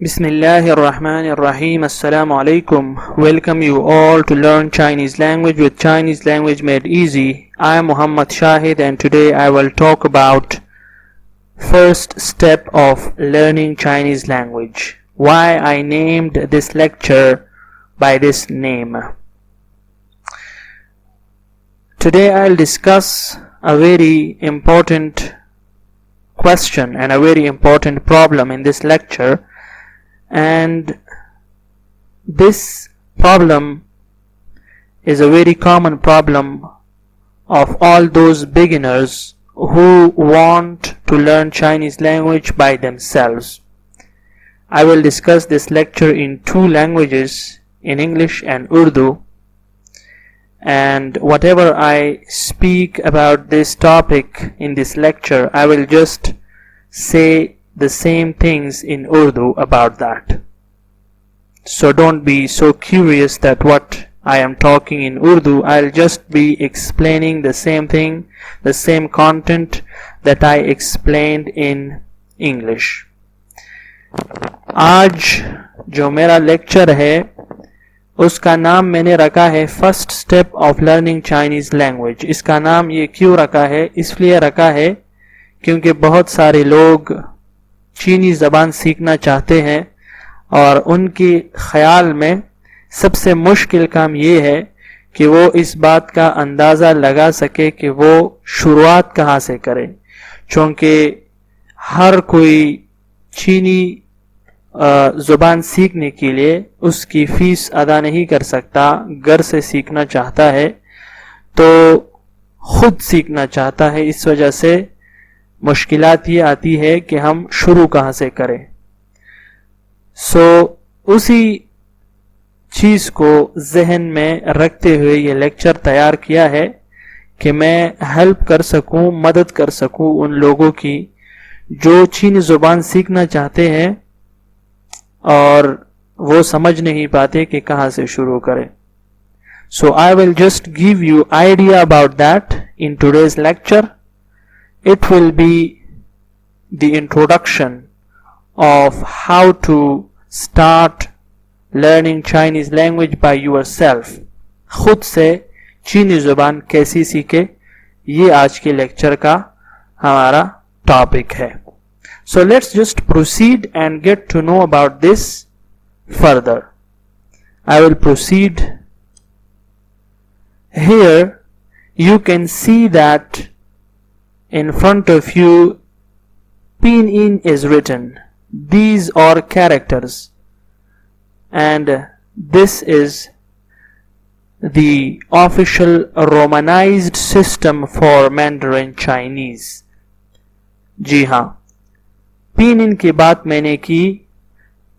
Bismillahirrahmanirrahim. Assalamu alaikum. Welcome you all to learn Chinese language with Chinese language made easy. I am Muhammad Shahid and today I will talk about first step of learning Chinese language. Why I named this lecture by this name. Today I'll discuss a very important question and a very important problem in this lecture. And this problem is a very common problem of all those beginners who want to learn Chinese language by themselves. I will discuss this lecture in two languages, in English and Urdu, and whatever I speak about this topic in this lecture, I will just say the same things in Urdu about that. So don't be so curious that what I am talking in Urdu. I'll just be explaining the same thing, the same content that I explained in English. आज जो मेरा lecture है उसका नाम मैंने रखा है first step of learning Chinese language. इसका नाम ये क्यों रखा है? इसलिए रखा है क्योंकि बहुत सारे लोग चीनी ज़बान सीखना चाहते हैं और उनके ख्याल में सबसे मुश्किल काम ये है कि वो इस बात का अंदाज़ा लगा सके कि वो शुरुआत कहाँ से करे, क्योंकि हर कोई चीनी ज़ुबान सीखने के लिए उसकी फ़ीस अदा नहीं कर सकता. घर से सीखना चाहता है तो खुद सीखना चाहता है, इस वजह से मुश्किलात ये आती है कि हम शुरू कहाँ से करें. उसी चीज़ को जहन में रखते हुए ये लेक्चर तैयार किया है कि मैं हेल्प कर सकूं, मदद कर सकूं उन लोगों की जो चीनी ज़ुबान सीखना चाहते हैं और वो समझ नहीं पाते कि कहाँ से शुरू करें. So I will just give you idea about that in today's lecture. It will be the introduction of how to start learning Chinese language by yourself. खुद से चीनी ज़ुबान कैसी सीखे, ये आज के लेक्चर का हमारा टॉपिक है. So let's just proceed and get to know about this further. I will proceed. Here you can see that in front of you Pinyin is written. These are characters and this is the official romanized system for Mandarin Chinese. जी हाँ, Pinyin की बात मैंने की.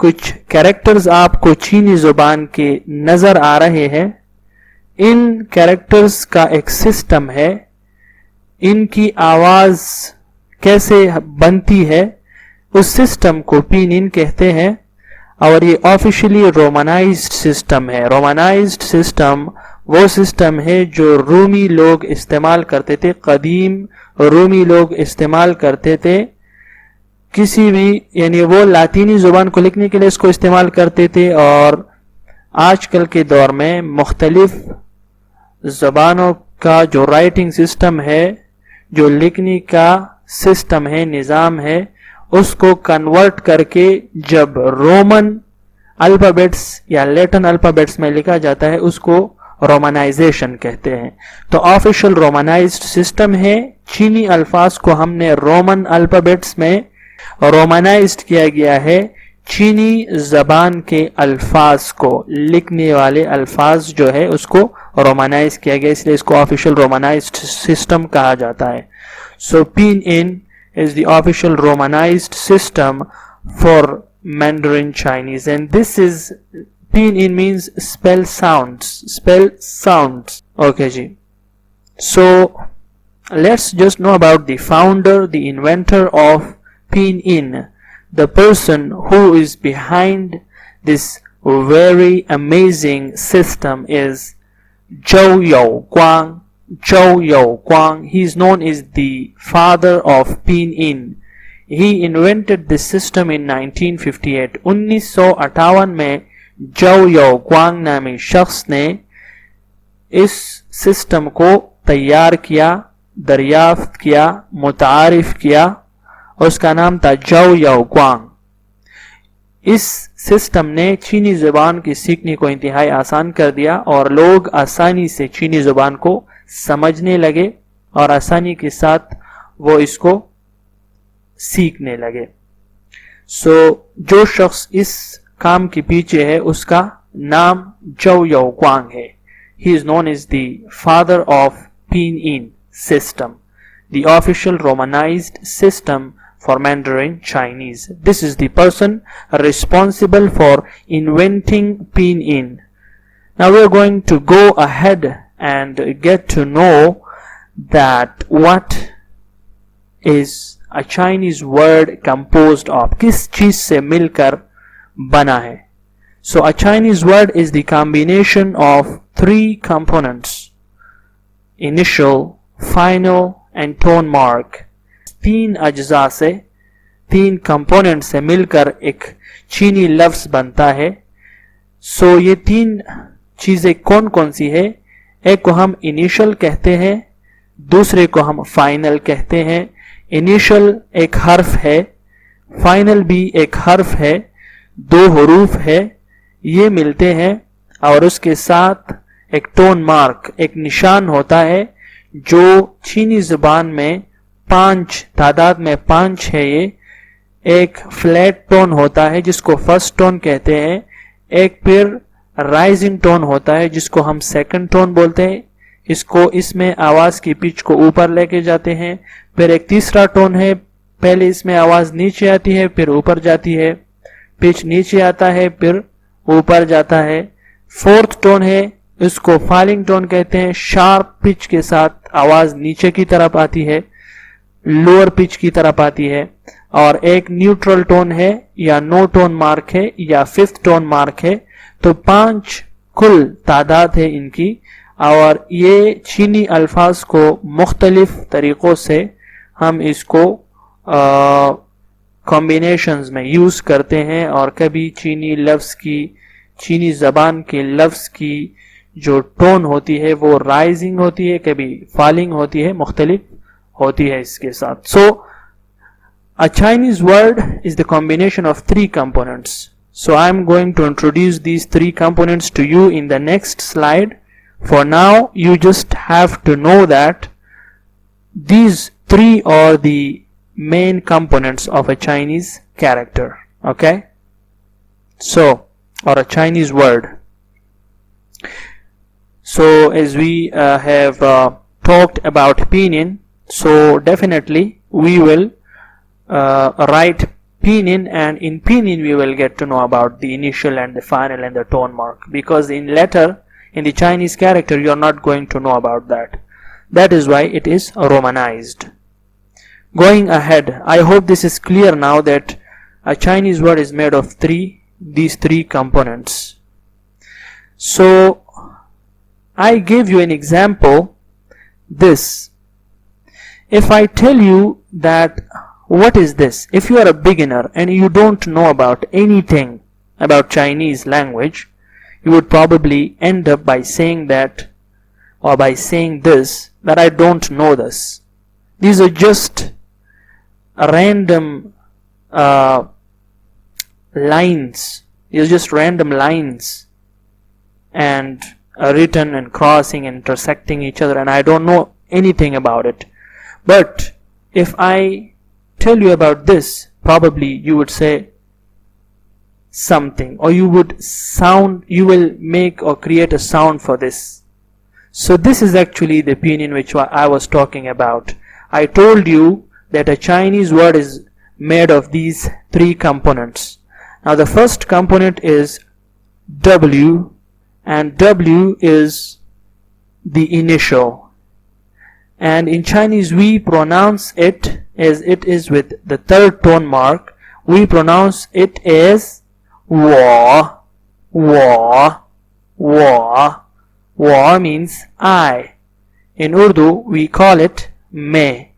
कुछ characters आपको चीनी ज़ुबान के नज़र आ रहे हैं. इन कैरेक्टर्स का एक सिस्टम है. इनकी आवाज़ कैसे बनती है उस सिस्टम को पिनyin कहते हैं और ये ऑफिशियली रोमानाइज्ड सिस्टम है. रोमानाइज्ड सिस्टम वो सिस्टम है जो रूमी लोग इस्तेमाल करते थे. कदीम रूमी लोग इस्तेमाल करते थे. किसी भी यानी वो लातीनी ज़ुबान को लिखने के लिए इसको इस्तेमाल करते थे और आजकल के दौर में मुख्तलिफ ज़बानों का जो राइटिंग सिस्टम है, जो लिखने का सिस्टम है, निज़ाम है, उसको कन्वर्ट करके जब रोमन अल्फ़ाबेट्स या लैटिन अल्फ़ाबेट्स में लिखा जाता है उसको रोमानाइजेशन कहते हैं. तो ऑफिशियल रोमानाइज्ड सिस्टम है. चीनी अल्फाज को हमने रोमन अल्फ़ाबेट्स में रोमानाइज्ड किया गया है. चीनी ज़बान के अल्फाज को लिखने वाले अल्फाज जो है उसको रोमानाइज किया गया, इसलिए इसको ऑफिशियल रोमानाइज्ड सिस्टम कहा जाता है. सो Pinyin is the official romanized system for Mandarin Chinese, and this is Pinyin means spell sounds. Okay ji. So let's just know about the founder, the inventor of Pinyin, the person who is behind this very amazing system is Zhou Youguang. He is known as the father of Pinyin. He invented this system in 1958. 1958 में Zhou Yaoguang नामी शख्स ने इस system को तैयार किया, दरियाफ्त किया, मुतारिफ किया, उसका नाम था Zhou Yaoguang। इस सिस्टम ने चीनी ज़ुबान की सीखने को इंतहाई आसान कर दिया और लोग आसानी से चीनी ज़ुबान को समझने लगे और आसानी के साथ वो इसको सीखने लगे। जो शख्स इस काम के पीछे है उसका नाम Zhou Yaoguang है। He is known as the father of Pinyin system, the official romanized system for Mandarin Chinese. This is the person responsible for inventing Pinyin. Now we are going to go ahead and get to know that what is a Chinese word composed of, किस चीज से मिलकर बना है। So a Chinese word is the combination of three components: initial, final and tone mark। तीन अज्जा से, तीन कंपोनेंट से मिलकर एक चीनी लफ्ज बनता है। सो ये तीन चीजें कौन कौन सी है? एक को हम इनिशियल कहते हैं, दूसरे को हम फाइनल कहते हैं। इनिशियल एक हर्फ है, फाइनल भी एक हर्फ है, दो हरूफ है, ये मिलते हैं और उसके साथ एक टोन मार्क, एक निशान होता है जो चीनी जुबान में पांच, तादाद में पांच है। ये एक फ्लैट टोन होता है जिसको फर्स्ट टोन कहते हैं, एक फिर राइजिंग टोन होता है जिसको हम सेकंड टोन बोलते हैं, इसमें आवाज की पिच को ऊपर लेके जाते हैं। फिर एक तीसरा टोन है, पहले इसमें आवाज नीचे आती है फिर ऊपर जाती है, पिच नीचे आता है फिर ऊपर जाता है। फोर्थ टोन है, इसको फॉलिंग टोन कहते हैं, शार्प पिच के साथ आवाज नीचे की तरफ आती है, लोअर पिच की तरफ आती है। और एक न्यूट्रल टोन है या नो टोन मार्क है या फिफ्थ टोन मार्क है। तो पांच कुल तादाद है इनकी और ये चीनी अल्फाज को मुख्तलिफ तरीकों से हम इसको कॉम्बिनेशंस में यूज करते हैं और कभी चीनी लफ्ज की, चीनी जबान के लफ्ज की जो टोन होती है वो राइजिंग होती है, कभी फॉलिंग होती है, मुख्तलिफ होती है इसके साथ। सो a Chinese word is the combination of three components. So I am going to introduce these three components to you in the next slide. For now, you just have to know that these three are the main components of a Chinese character. Okay? So, or a Chinese word. So as we have talked about Pinyin, so definitely we will write Pinyin, and in Pinyin we will get to know about the initial and the final and the tone mark, because in letter in the Chinese character you are not going to know about that. That is why it is romanized. Going ahead, I hope this is clear now that a Chinese word is made of these three components. So I give you an example. This, if I tell you that what is this, if you are a beginner and you don't know about anything about Chinese language, you would probably end up by saying that, or by saying this, that I don't know this. These are just random lines. These are just random lines and written and crossing and intersecting each other, and I don't know anything about it. But if I tell you about this, probably you would say something, or you will make or create a sound for this. So this is actually the Pinyin which I was talking about. I told you that a Chinese word is made of these three components. Now the first component is W, and W is the initial, and in Chinese we pronounce it as it is with the third tone mark. We pronounce it as Wa. Wa. Wa. Wa means I. In Urdu we call it me.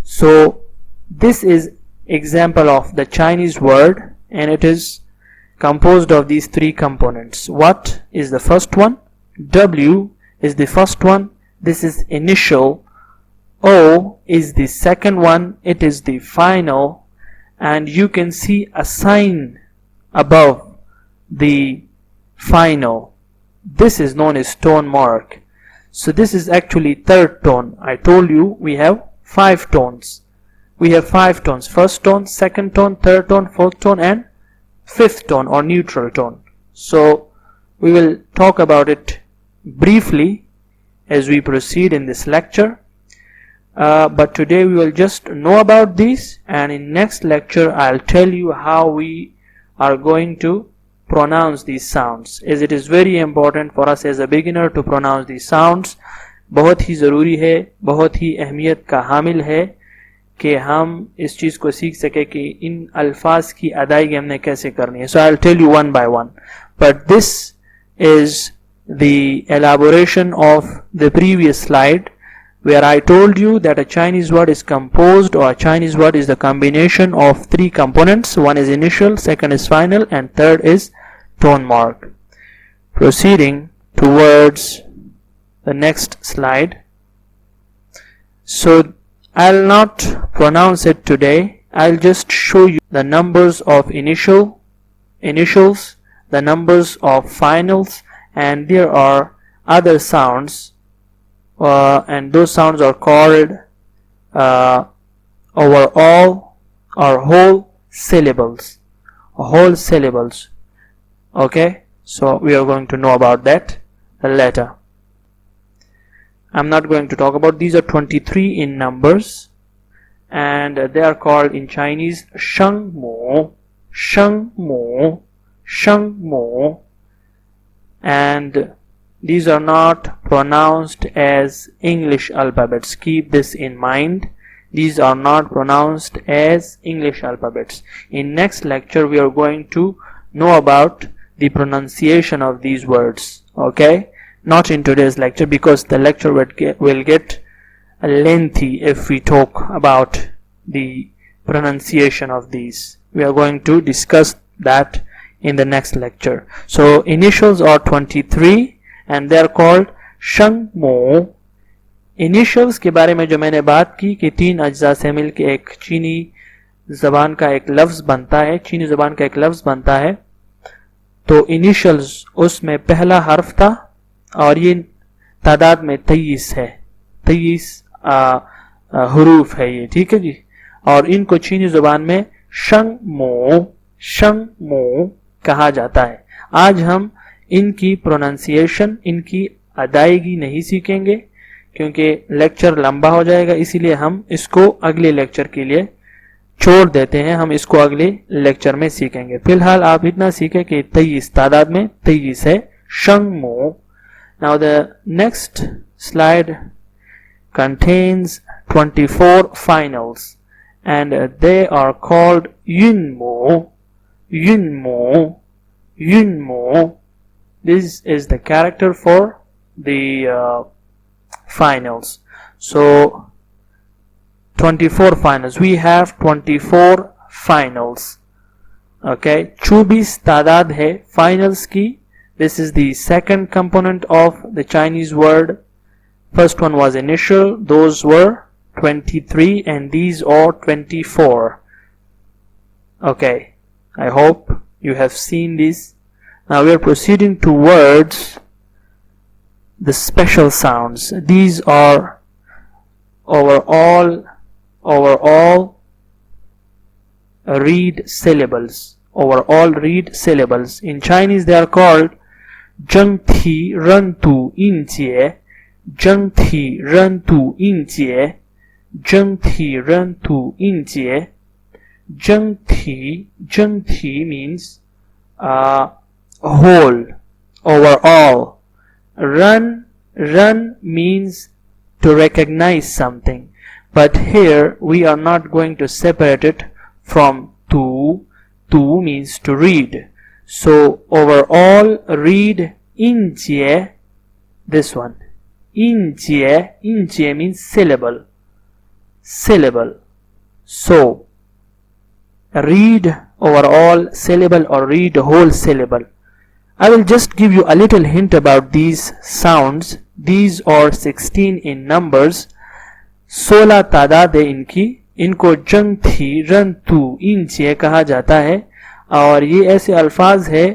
So this is example of the Chinese word, and it is composed of these three components. What is the first one? W is the first one. This is initial. O is the second one. It is the final. And you can see a sign above the final. This is known as tone mark. So this is actually third tone. I told you we have 5 tones. We have 5 tones. First tone, second tone, third tone, fourth tone, and fifth tone or neutral tone. So we will talk about it briefly as we proceed in this lecture. But today we will just know about these, and in next lecture I'll tell you how we are going to pronounce these sounds, as it is very important for us as a beginner to pronounce these sounds. बहुत ही ज़रूरी है, बहुत ही अहमियत का हामिल है कि हम इस चीज़ को सीख सके कि इन अल्फाज की अदायगी हमने कैसे करनी है. So I'll tell you one by one, but this is the elaboration of the previous slide, where I told you that a Chinese word is composed, or a Chinese word is the combination of 3 components. One is initial, second is final, and third is tone mark. Proceeding towards the next slide. So I'll not pronounce it today. I'll just show you the numbers of initials, the numbers of finals, and there are other sounds, and those sounds are called overall or whole syllables. Okay, so we are going to know about that later. I'm not going to talk about these. Are 23 in numbers, and they are called in Chinese sheng mo, and these are not pronounced as English alphabets. Keep this in mind. These are not pronounced as English alphabets. In next lecture we are going to know about the pronunciation of these words. Okay, not in today's lecture, because the lecture will get lengthy if we talk about the pronunciation of these. We are going to discuss that in the next lecture. So initials are 23 and they are called sheng mo. Initials के बारे में जो मैंने बात की कि 3 अज्जा से मिलकर एक चीनी ज़बान का एक लफ्ज़ बनता है, तो इनिशियल्स उसमें पहला हर्फ था और ये तादाद में 23 है, 23 हुरूफ है ये, ठीक है जी. और इनको चीनी ज़बान में शंग मो कहा जाता है. आज हम इनकी प्रोनाउंसिएशन, इनकी अदायगी नहीं सीखेंगे क्योंकि लेक्चर लंबा हो जाएगा, इसीलिए हम इसको अगले लेक्चर के लिए छोड़ देते हैं. हम इसको अगले लेक्चर में सीखेंगे. फिलहाल आप इतना सीखें कि 23 तादाद में 23 है, शंग मो. Now the next slide contains 24 finals and they are called yunmo. This is the character for the finals. So 24 finals. We have 24 finals. Okay, 24 तादाद है finals की. This is the second component of the Chinese word. First one was initial. Those were 23 and these are 24. Okay, I hope you have seen this. Now we are proceeding towards the special sounds. These are overall read syllables. In Chinese they are called 整体认读音节 整体认读音节 整体 means whole, overall. Run means to recognize something, but here we are not going to separate it from tu means to read. So overall read 音节, this one. 音节 means syllable. So read overall syllable or read whole syllable. I will just give you a little hint about these sounds. These are 16 in numbers. 16 तादाद है इनकी. इनको जंग थी run तू इंचे कहा जाता है और ये ऐसे अल्फाज है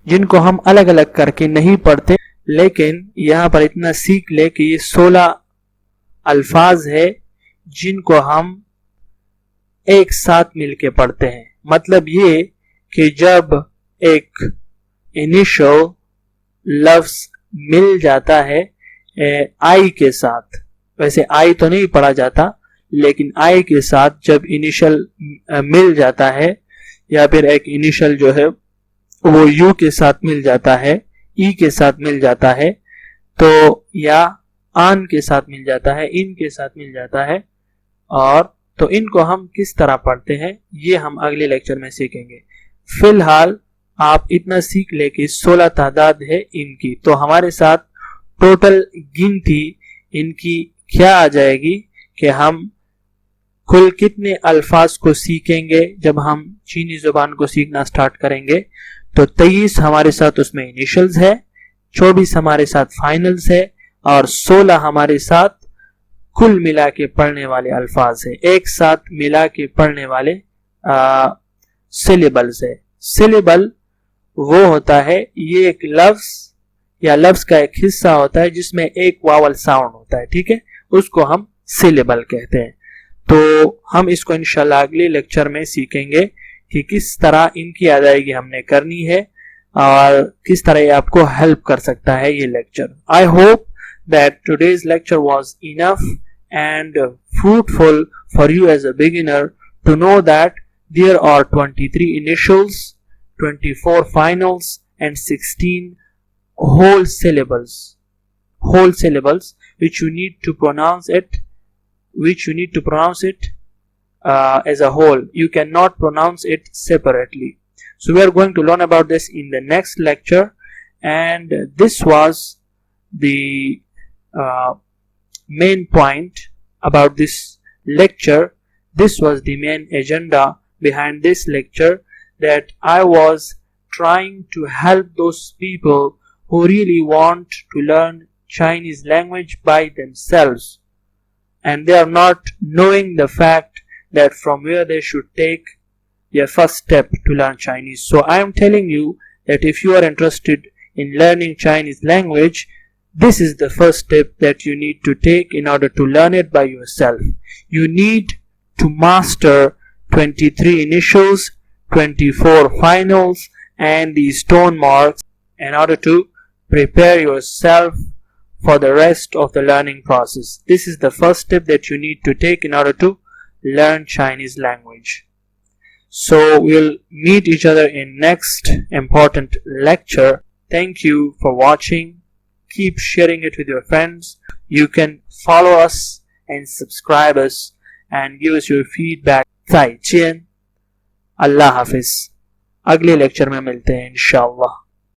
जिनको हम अलग अलग करके नहीं पढ़ते, लेकिन यहाँ पर इतना सीख ले कि ये 16 अल्फाज है जिनको हम एक साथ मिलके पढ़ते हैं. मतलब ये कि जब एक इनिशियल लफ्ज मिल जाता है आई के साथ, वैसे आई तो नहीं पढ़ा जाता लेकिन आई के साथ जब इनिशियल मिल जाता है या फिर एक इनिशियल जो है वो यू के साथ मिल जाता है, ई के साथ मिल जाता है, तो या आन के साथ मिल जाता है, इन के साथ मिल जाता है, और तो इनको हम किस तरह पढ़ते हैं ये हम अगले लेक्चर में सीखेंगे. फिलहाल आप इतना सीख ले कि 16 तादाद है इनकी, तो हमारे साथ टोटल गिनती इनकी क्या आ जाएगी कि हम कुल कितने अल्फाज को सीखेंगे जब हम चीनी जुबान को सीखना स्टार्ट करेंगे. तो 23 हमारे साथ उसमें इनिशियल्स है, 24 हमारे साथ फाइनल्स है और 16 हमारे साथ कुल मिला के पढ़ने वाले अल्फाज है, एक साथ मिला के पढ़ने वाले सिलेबल्स है. सिलेबल वो होता है, ये एक लफ्ज या लफ्ज का एक हिस्सा होता है जिसमें एक वावल साउंड होता है, ठीक है, उसको हम सिलेबल कहते हैं. तो हम इसको इंशाल्लाह अगले लेक्चर में सीखेंगे कि किस तरह इनकी अदायगी हमने करनी है और किस तरह ये आपको हेल्प कर सकता है ये lecture. I hope that today's lecture was enough and fruitful for you as a beginner to know that there are 23 initials, 24 finals and 16 whole syllables which you need to pronounce it as a whole. You cannot pronounce it separately. So we are going to learn about this in the next lecture, and this was the main point about this lecture. This was the main agenda behind this lecture, that I was trying to help those people who really want to learn Chinese language by themselves and they are not knowing the fact that from where they should take their first step to learn Chinese. So I am telling you that if you are interested in learning Chinese language, this is the first step that you need to take in order to learn it by yourself. You need to master 23 initials, 24 finals and the stone marks in order to prepare yourself for the rest of the learning process. This is the first step that you need to take in order to learn Chinese language. So we'll meet each other in next important lecture. Thank you for watching. Keep sharing it with your friends. You can follow us and subscribe us and give us your feedback. 再见. Allah Hafiz. अगले lecture में मिलते हैं इंशाअल्लाह.